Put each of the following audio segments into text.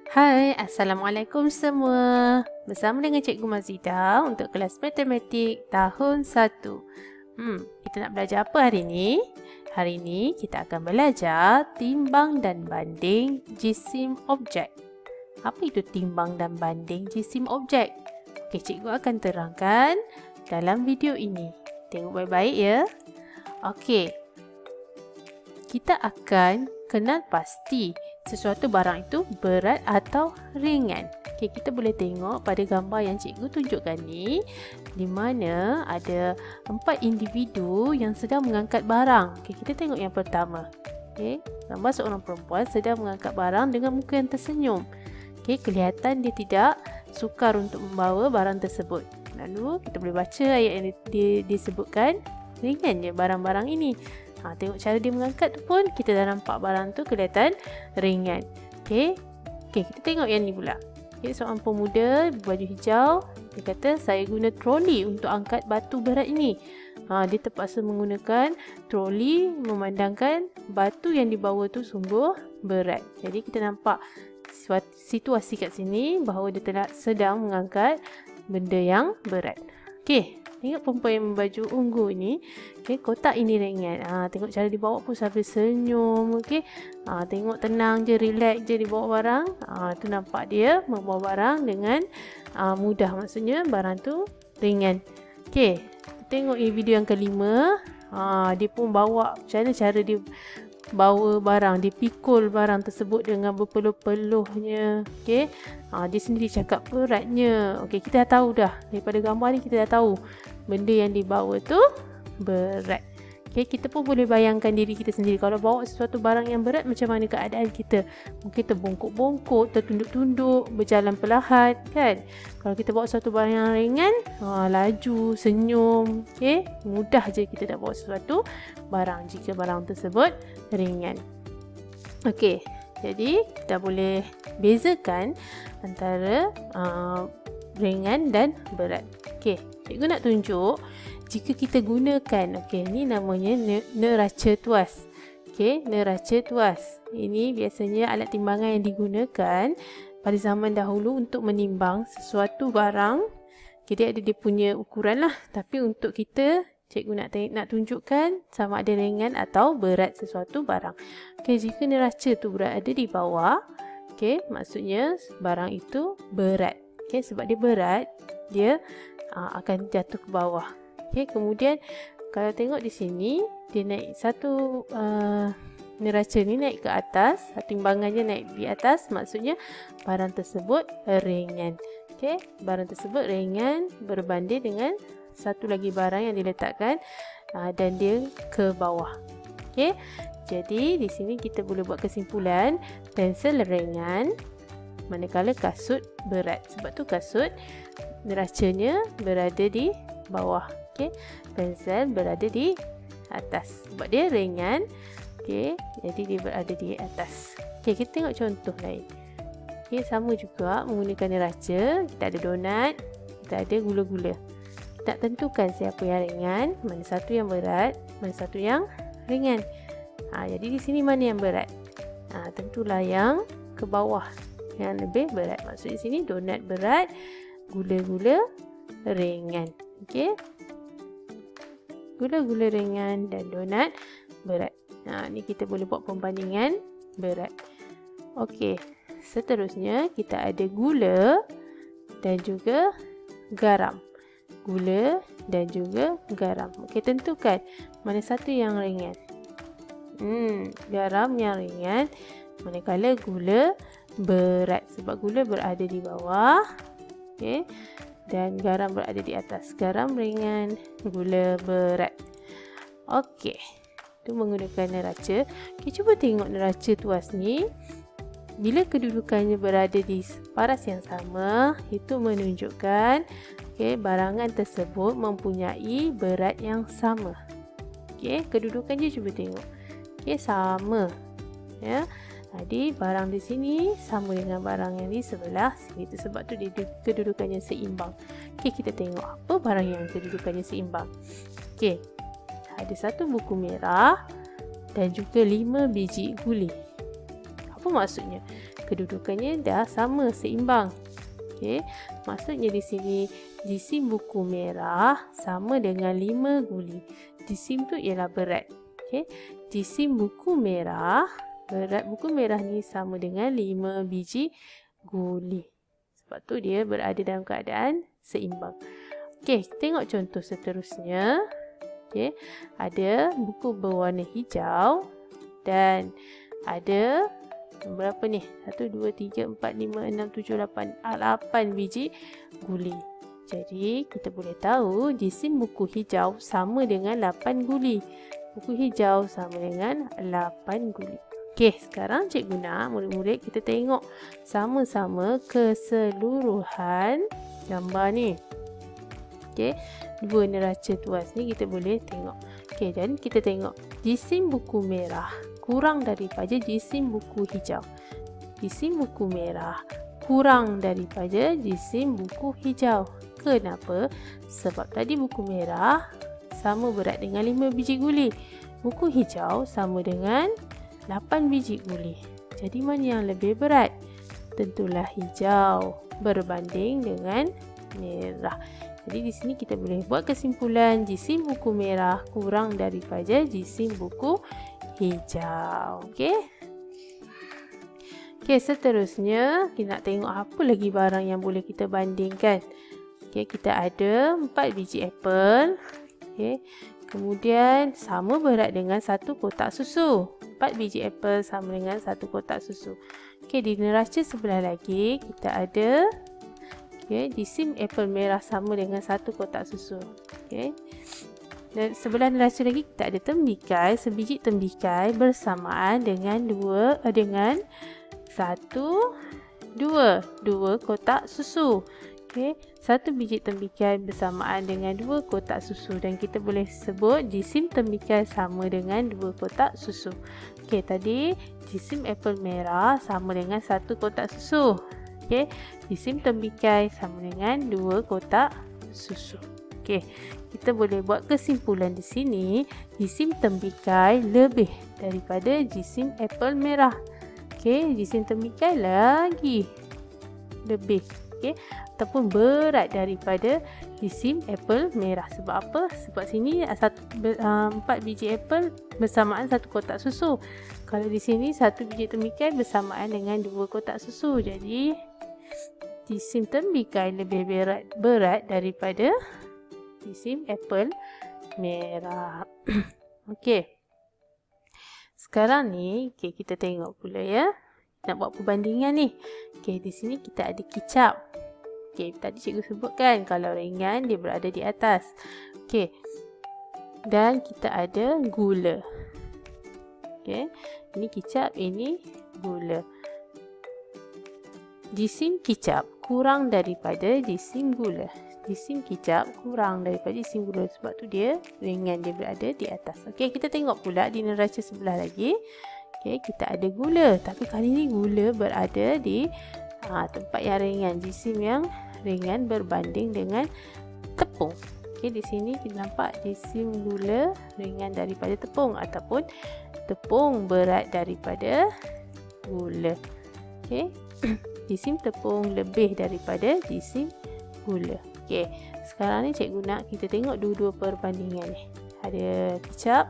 Hai, Assalamualaikum semua. Bersama dengan Cikgu Mazidah untuk kelas matematik tahun 1. Kita nak belajar apa hari ini? Hari ini kita akan belajar timbang dan banding jisim objek. Apa itu timbang dan banding jisim objek? Okey, cikgu akan terangkan dalam video ini. Tengok baik-baik ya. Okey. Kita akan kenal pasti sesuatu barang itu berat atau ringan. Okay, kita boleh tengok pada gambar yang cikgu tunjukkan ni, di mana ada 4 individu yang sedang mengangkat barang. Okay, kita tengok yang pertama. Okay, gambar seorang perempuan sedang mengangkat barang dengan muka yang tersenyum. Okay, kelihatan dia tidak sukar untuk membawa barang tersebut. Lalu kita boleh baca ayat yang disebutkan, ringan je barang-barang ini. Tengok cara dia mengangkat tu pun kita dah nampak barang tu kelihatan ringan. Okey, kita tengok yang ni pula. Okey, seorang pemuda baju hijau, dia kata saya guna troli untuk angkat batu berat ini. Dia terpaksa menggunakan troli memandangkan batu yang dibawa tu sungguh berat. Jadi kita nampak situasi kat sini bahawa dia sedang mengangkat benda yang berat. Okey, tengok perempuan yang baju ungu ni. Okey, kotak ini ringan. Tengok cara dibawa pun sambil senyum. Okey. Tengok tenang je, relax je dibawa barang. Tu nampak dia membawa barang dengan mudah. Maksudnya barang tu ringan. Okey, tengok video yang kelima. Dia pun bawa macam mana cara dia bawa barang, dia pikul barang tersebut dengan berpeluh-peluhnya. Okey. Dia sendiri cakap beratnya. Okey, kita dah tahu dah. Daripada gambar ni kita dah tahu benda yang dibawa tu berat. Okey, kita pun boleh bayangkan diri kita sendiri kalau bawa sesuatu barang yang berat, macam mana keadaan kita. Mungkin terbongkok-bongkok, tertunduk-tunduk, berjalan perlahan, kan? Kalau kita bawa sesuatu barang yang ringan, laju, senyum. Okey, mudah je kita nak bawa sesuatu barang jika barang tersebut ringan. Okey, jadi kita boleh bezakan antara ringan dan berat. Okey, cikgu nak tunjuk jika kita gunakan, okey, ni namanya neraca tuas. Okey, neraca tuas. Ini biasanya alat timbangan yang digunakan pada zaman dahulu untuk menimbang sesuatu barang. Jadi ada dia punya ukuran lah, tapi untuk kita, cikgu nak tunjukkan sama ada ringan atau berat sesuatu barang. Okey, jika neraca tu berada di bawah, okey, maksudnya barang itu berat. Okey, sebab dia berat, dia akan jatuh ke bawah. Okey, kemudian kalau tengok di sini, dia naik satu neraca ni naik ke atas, timbangannya naik di atas, maksudnya barang tersebut ringan. Okey, barang tersebut ringan berbanding dengan satu lagi barang yang diletakkan dan dia ke bawah. Okey, jadi di sini kita boleh buat kesimpulan pensel ringan manakala kasut berat. Sebab tu kasut neracanya berada di bawah. Okey, pensel berada di atas sebab dia ringan. Okey, jadi dia berada di atas. Okey, kita tengok contoh lain. Okey, sama juga menggunakan neraca. Kita ada donat, kita ada gula-gula. Kita nak tentukan siapa yang ringan, mana satu yang berat, mana satu yang ringan. Jadi di sini mana yang berat? Tentulah yang ke bawah, yang lebih berat. Maksud di sini donat berat, gula-gula ringan. Okey, gula-gula ringan dan donat berat. Ni kita boleh buat perbandingan berat. Okey, seterusnya kita ada gula dan juga garam. Gula dan juga garam. Okey, tentukan mana satu yang ringan. Garam yang ringan, manakala gula berat. Sebab gula berada di bawah. Okey, dan garam berada di atas. Garam ringan, gula berat. Okey, itu menggunakan neraca. Okey, cuba tengok neraca tuas ni. Bila kedudukannya berada di paras yang sama, itu menunjukkan barangan tersebut mempunyai berat yang sama. Okey, kedudukannya cuba tengok. Okey, sama. Ya. Jadi barang di sini sama dengan barang yang di sebelah sini. Sebab tu dia kedudukannya seimbang. Okey, kita tengok apa barang yang kedudukannya seimbang. Okey, ada satu buku merah dan juga 5 biji guli. Apa maksudnya? kedudukannya dah sama, seimbang. Okey, maksudnya di sini jisim buku merah sama dengan 5 guli. Jisim tu ialah berat. Okey, jisim buku merah, berat buku merah ni sama dengan 5 biji guli. Sebab tu dia berada dalam keadaan seimbang. Okey, tengok contoh seterusnya. Okey, ada buku berwarna hijau dan ada berapa ni? 1, 2, 3, 4, 5, 6, 7, 8. 8 biji guli. Jadi, kita boleh tahu jisim buku hijau sama dengan 8 guli. Buku hijau sama dengan 8 guli. Okey, sekarang cikgu nak murid-murid kita tengok sama-sama keseluruhan gambar ni. Okey, dua neraca tuas ni kita boleh tengok. Okey, dan kita tengok jisim buku merah kurang daripada jisim buku hijau. Jisim buku merah kurang daripada jisim buku hijau. Kenapa? Sebab tadi buku merah sama berat dengan 5 biji guli. Buku hijau sama dengan 8 biji guli. Jadi mana yang lebih berat? Tentulah hijau berbanding dengan merah. Jadi di sini kita boleh buat kesimpulan jisim buku merah kurang daripada jisim buku hijau. Okey. Okey, seterusnya kita nak tengok apa lagi barang yang boleh kita bandingkan. Okey, kita ada 4 biji apel. Okey. Kemudian sama berat dengan 1 kotak susu. 4 biji apel sama dengan 1 kotak susu. Okey, di neraca sebelah lagi kita ada jisim apel merah sama dengan 1 kotak susu. Okey. Dan sebelah neraca lagi kita ada tembikai, sebiji tembikai bersamaan dengan 2 kotak susu. Okey, 1 biji tembikai bersamaan dengan 2 kotak susu dan kita boleh sebut jisim tembikai sama dengan 2 kotak susu. Okey, tadi jisim apel merah sama dengan 1 kotak susu. Okey, jisim tembikai sama dengan 2 kotak susu. Okey, kita boleh buat kesimpulan di sini, jisim tembikai lebih daripada jisim apel merah. Okey, jisim tembikai lagi lebih, okey, ataupun berat daripada jisim apel merah. Sebab apa? Sebab sini 4 biji apel bersamaan 1 kotak susu. Kalau di sini 1 biji tembikai bersamaan dengan 2 kotak susu. Jadi jisim tembikai lebih berat daripada jisim apel merah. Okey. Sekarang ni, kita tengok pula ya. Nak buat perbandingan ni. Okey, di sini kita ada kicap. Okey, tadi cikgu sebutkan kalau ringan dia berada di atas. Okey. Dan kita ada gula. Okey. Ini kicap, ini gula. Jisim kicap kurang daripada jisim gula. Jisim kicap kurang daripada jisim gula sebab tu dia ringan, dia berada di atas. Okey, kita tengok pula di neraca sebelah lagi. Okey, kita ada gula, tapi kali ni gula berada di tempat yang ringan, jisim yang ringan berbanding dengan tepung. Okey, di sini kita nampak jisim gula ringan daripada tepung ataupun tepung berat daripada gula. Okey. Jisim tepung lebih daripada jisim gula. Okey, sekarang ni cikgu nak kita tengok dua-dua perbandingan ni. Ada kicap,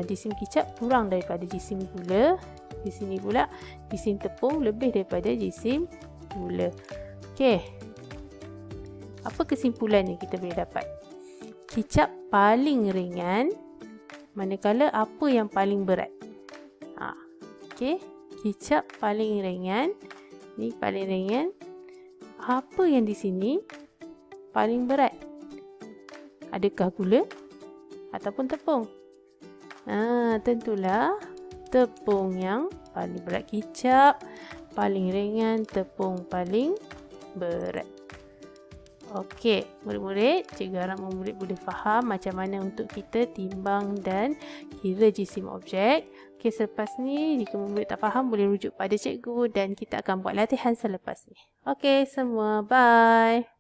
jisim kicap kurang daripada jisim gula. Di sini pula jisim tepung lebih daripada jisim gula. Okey. Apa kesimpulan yang kita boleh dapat? Kicap paling ringan, manakala apa yang paling berat? Okey, kicap paling ringan. Ni paling ringan. Apa yang di sini paling berat? Adakah gula ataupun tepung? Tentulah tepung yang paling berat. Kicap paling ringan, tepung paling berat. Okey, murid-murid, cikgu harap murid boleh faham macam mana untuk kita timbang dan kira jisim objek. Okey, selepas ni jika murid tak faham boleh rujuk pada cikgu dan kita akan buat latihan selepas ni. Okey, semua bye.